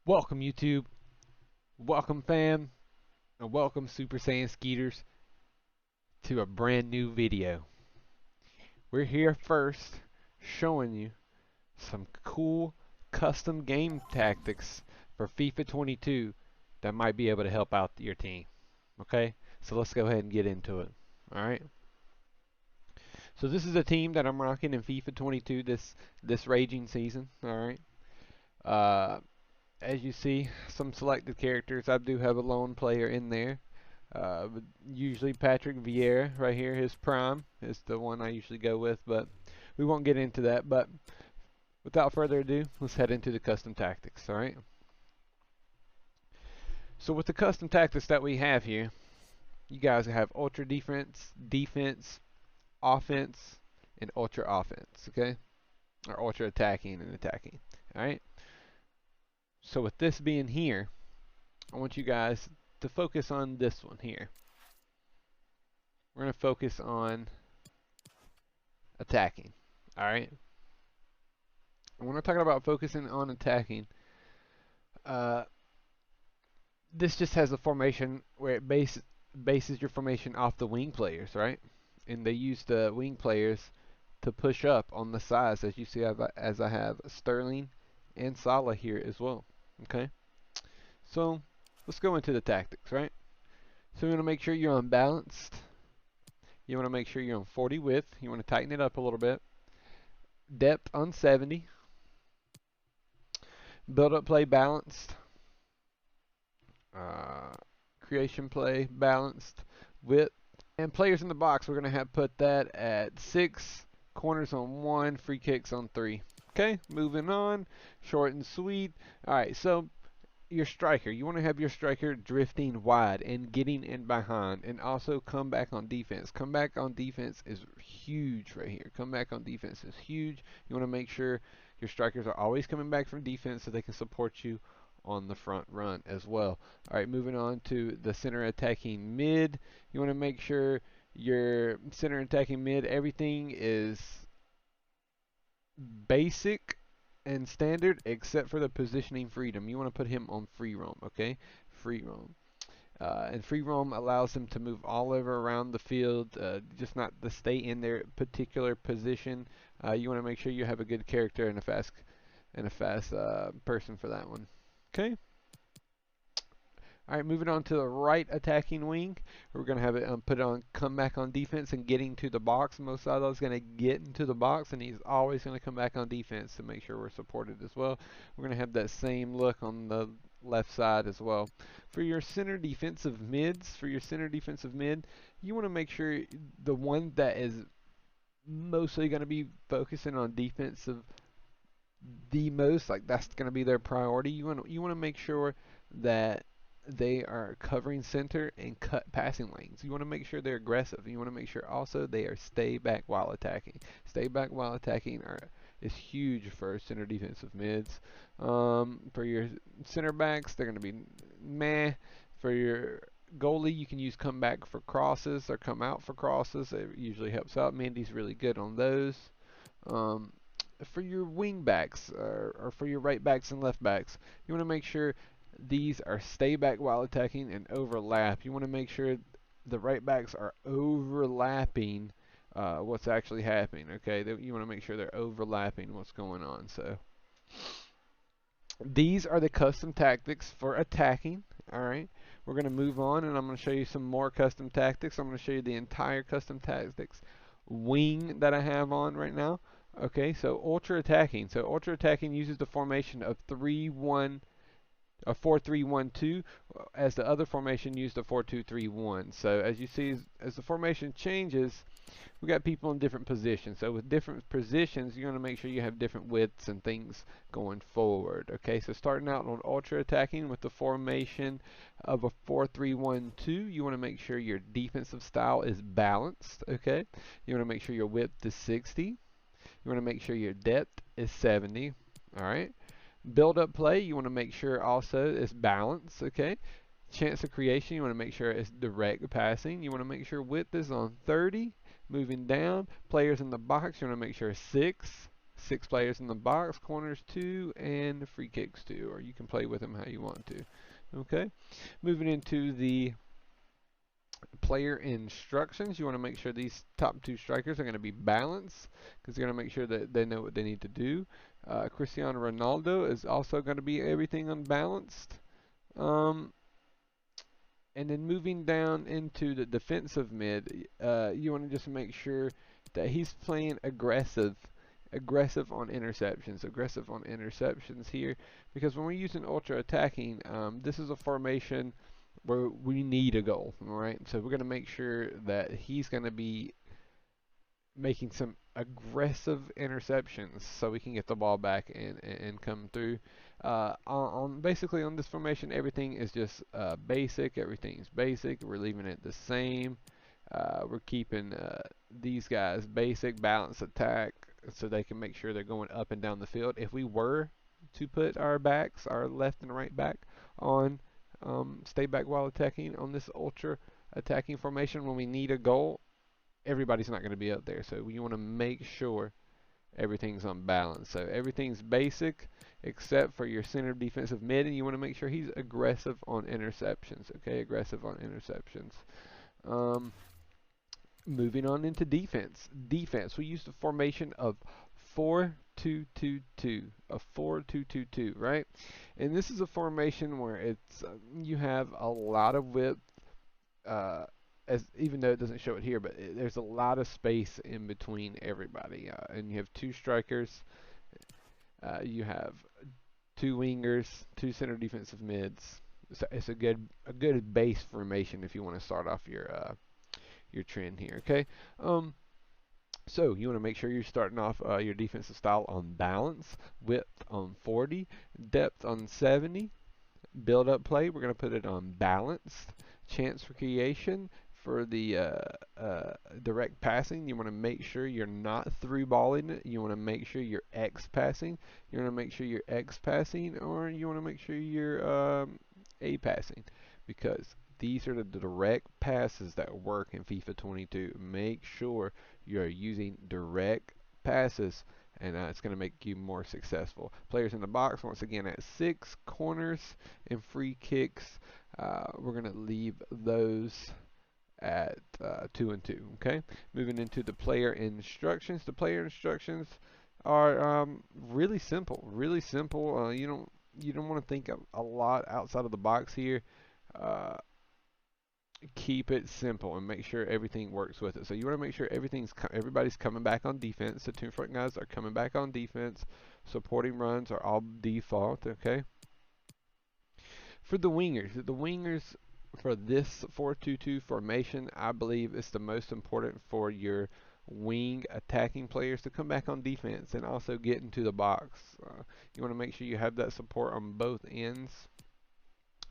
Welcome YouTube, welcome fam, and welcome Super Saiyan Skeeters to a brand new video. We're here first showing you some cool custom game tactics for FIFA 22 that might be able to help out your team. Okay, so let's go ahead and get into it. Alright, so this is a team that I'm rocking in FIFA 22 this raging season. Alright, uh, as you see, some selected characters. I do have a lone player in there. Usually Patrick Vieira right here, his prime is the one I usually go with, but we won't get into that. But without further ado, let's head into the custom tactics. All right. So with the custom tactics that we have here, you guys have ultra defense, offense, and ultra offense. Okay, or ultra attacking and attacking. All right. So with this being here, I want you guys to focus on this one here. We're going to focus on attacking. All right. And when we're talking about focusing on attacking, uh, this just has a formation where it bases your formation off the wing players, right? And they use the wing players to push up on the sides, as you see, as I have Sterling and Salah here as well. Okay. So let's go into the tactics, right? So you want to make sure you're unbalanced. You want to make sure you're on 40 width. You want to tighten it up a little bit. Depth on 70. Build up play balanced. Creation play balanced. Width. And players in the box, we're going to have put that at 6. Corners on 1. Free kicks on 3. Okay, moving on. Short and sweet. Alright, so your striker. You want to have your striker drifting wide and getting in behind, and also come back on defense. Come back on defense is huge right here. Come back on defense is huge. You want to make sure your strikers are always coming back from defense so they can support you on the front run as well. All right, moving on to the center attacking mid. You want to make sure your center attacking mid, everything is basic and standard except for the positioning freedom. You want to put him on free roam, okay? Free roam. And free roam allows him to move all over around the field, just not to stay in their particular position. You want to make sure you have a good character and a fast person for that one. Okay. All right, moving on to the right attacking wing. We're going to have it put it on come back on defense and getting to the box. Mo Salah's going to get into the box, and he's always going to come back on defense to make sure we're supported as well. We're going to have that same look on the left side as well. For your center defensive mids, you want to make sure the one that is mostly going to be focusing on defensive the most, like that's going to be their priority. You want to make sure that they are covering center and cut passing lanes. You want to make sure they're aggressive. You want to make sure also they are stay back while attacking. Stay back while attacking is huge for center defensive mids. For your center backs, they're going to be meh. For your goalie, you can use come back for crosses or come out for crosses. It usually helps out. Mandy's really good on those. For your wing backs or for your right backs and left backs, you want to make sure these are stay back while attacking and overlap. You want to make sure the right backs are overlapping what's actually happening. Okay, you want to make sure they're overlapping what's going on. So these are the custom tactics for attacking. All right, we're going to move on, and I'm going to show you some more custom tactics. I'm going to show you the entire custom tactics wing that I have on right now. Okay, so ultra attacking. So ultra attacking uses the formation of 4-3-1-2, as the other formation used the 4-2-3-1. So as you see, as the formation changes, we got people in different positions. So with different positions, you're going to make sure you have different widths and things going forward. Okay, so starting out on ultra attacking with the formation of a 4-3-1-2, you want to make sure your defensive style is balanced. Okay, you want to make sure your width is 60. You want to make sure your depth is 70. All right. Build up play, you want to make sure also it's balanced. Okay. Chance of creation, you want to make sure it's direct passing. You want to make sure width is on 30. Moving down, players in the box, you want to make sure 6. 6 players in the box, corners 2, and free kicks 2, or you can play with them how you want to. Okay, moving into the player instructions, you want to make sure these top 2 strikers are going to be balanced because you're going to make sure that they know what they need to do. Cristiano Ronaldo is also going to be everything unbalanced. Um, and then moving down into the defensive mid, you want to just make sure that he's playing aggressive on interceptions here, because when we're using ultra attacking, this is a formation where we need a goal, all right? So we're going to make sure that he's going to be making some aggressive interceptions so we can get the ball back and come through. Basically on this formation, everything is just basic. Everything's basic. We're leaving it the same. We're keeping these guys basic, balanced attack, so they can make sure they're going up and down the field. If we were to put our backs, our left and right back, on stay back while attacking on this ultra attacking formation, when we need a goal, everybody's not going to be up there. So you want to make sure everything's on balance. So everything's basic except for your center defensive mid, and you want to make sure he's aggressive on interceptions. Okay, aggressive on interceptions. Moving on into defense. Defense, we use the formation of 4-2-2-2, a 4-2-2-2, right? And this is a formation where it's you have a lot of width, as even though it doesn't show it here, but there's a lot of space in between everybody, and you have 2 strikers, you have 2 wingers, 2 center defensive mids. So it's a good base formation if you want to start off your trend here. Okay, so you want to make sure you're starting off your defensive style on balance, width on 40, depth on 70. Build up play, we're going to put it on balanced. Chance for creation, for the direct passing, you want to make sure you're not through balling it. You want to make sure you're X passing. You want to make sure you're X passing, or you want to make sure you're A passing, because these are the direct passes that work in FIFA 22. Make sure you're using direct passes, and it's going to make you more successful. Players in the box, once again, at 6, corners and free kicks, we're going to leave those at 2 and 2. Okay, moving into the player instructions. The player instructions are really simple. Really simple. You don't want to think a lot outside of the box here. Keep it simple and make sure everything works with it. So you want to make sure everybody's coming back on defense. The 2 front guys are coming back on defense. Supporting runs are all default. Okay. For the wingers for this 4-2-2 formation, I believe it's the most important for your wing attacking players to come back on defense and also get into the box. You want to make sure you have that support on both ends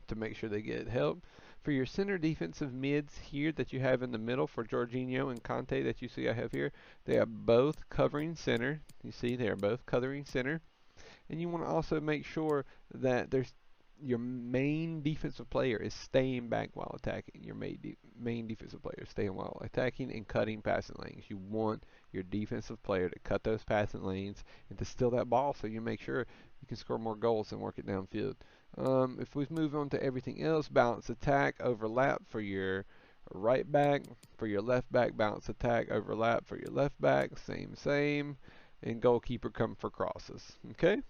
to make sure they get help. For your center defensive mids here that you have in the middle, for Jorginho and Conte that you see I have here, they are both covering center. You see they are both covering center. And you want to also make sure that your main defensive player is staying back while attacking. Your main defensive player is staying while attacking and cutting passing lanes. You want your defensive player to cut those passing lanes and to steal that ball, so you make sure you can score more goals and work it downfield. If we move on to everything else, balance attack, overlap for your right back, for your left back, balance attack, overlap for your left back, same, and goalkeeper come for crosses. Okay?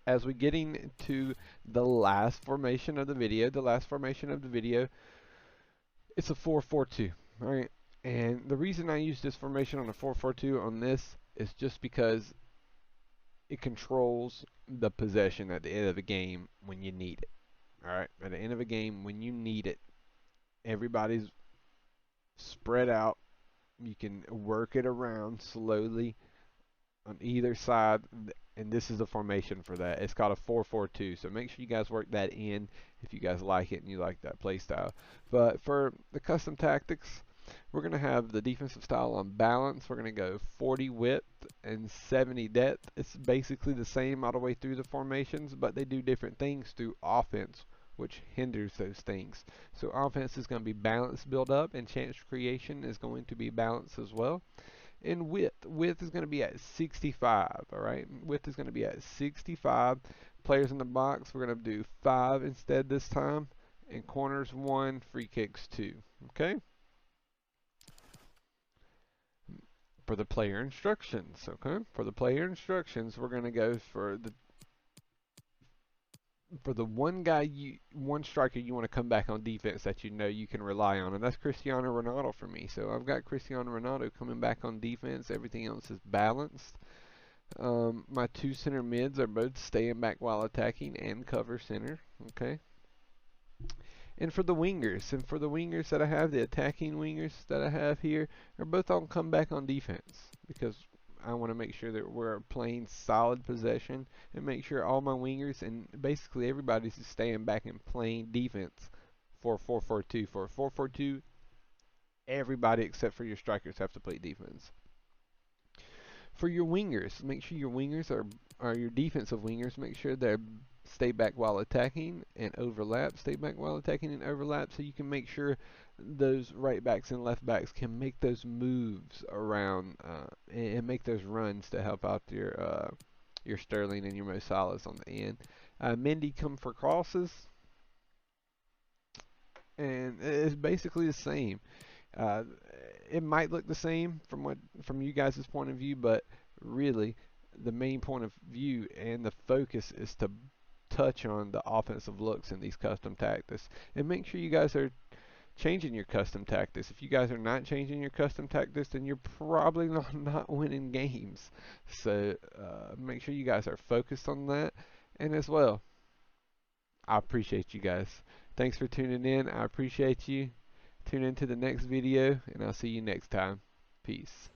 As we getting to the last formation of the video, it's a 4-4-2, alright? And the reason I use this formation on a 4-4-2 on this is just because it controls the possession at the end of the game when you need it. Alright, at the end of a game when you need it, everybody's spread out. You can work it around slowly on either side, and this is the formation for that. It's called a 4-4-2, so make sure you guys work that in if you guys like it and you like that play style. But for the custom tactics, we're going to have the defensive style on balance. We're going to go 40 width and 70 depth. It's basically the same all the way through the formations, but they do different things through offense, which hinders those things. So offense is going to be balance build up, and chance creation is going to be balance as well. And width is going to be at 65. All right, width is going to be at 65. Players in the box, we're going to do 5 instead this time, and corners 1, free kicks 2. Okay. For the player instructions, okay, for the player instructions, we're going to go for the one striker you want to come back on defense that you know you can rely on, and that's Cristiano Ronaldo for me. So I've got Cristiano Ronaldo coming back on defense. Everything else is balanced. My two center mids are both staying back while attacking and cover center. Okay. And for the wingers that I have, the attacking wingers that I have here, are both on come back on defense because I want to make sure that we're playing solid possession and make sure all my wingers and basically everybody's staying back and playing defense for 4-4-2. For 4-4-2, everybody except for your strikers have to play defense. For your wingers, make sure your wingers are your defensive wingers. Make sure they're stay back while attacking and overlap. Stay back while attacking and overlap, so you can make sure those right backs and left backs can make those moves around and make those runs to help out your Sterling and your Mo Salahs on the end. Mendy come for crosses, and it's basically the same. Uh, it might look the same from you guys' point of view, but really the main point of view and the focus is to touch on the offensive looks in these custom tactics and make sure you guys are changing your custom tactics. If you guys are not changing your custom tactics, then you're probably not winning games. So make sure you guys are focused on that. And as well, I appreciate you guys. Thanks for tuning in. I appreciate you. Tune into the next video, and I'll see you next time. Peace.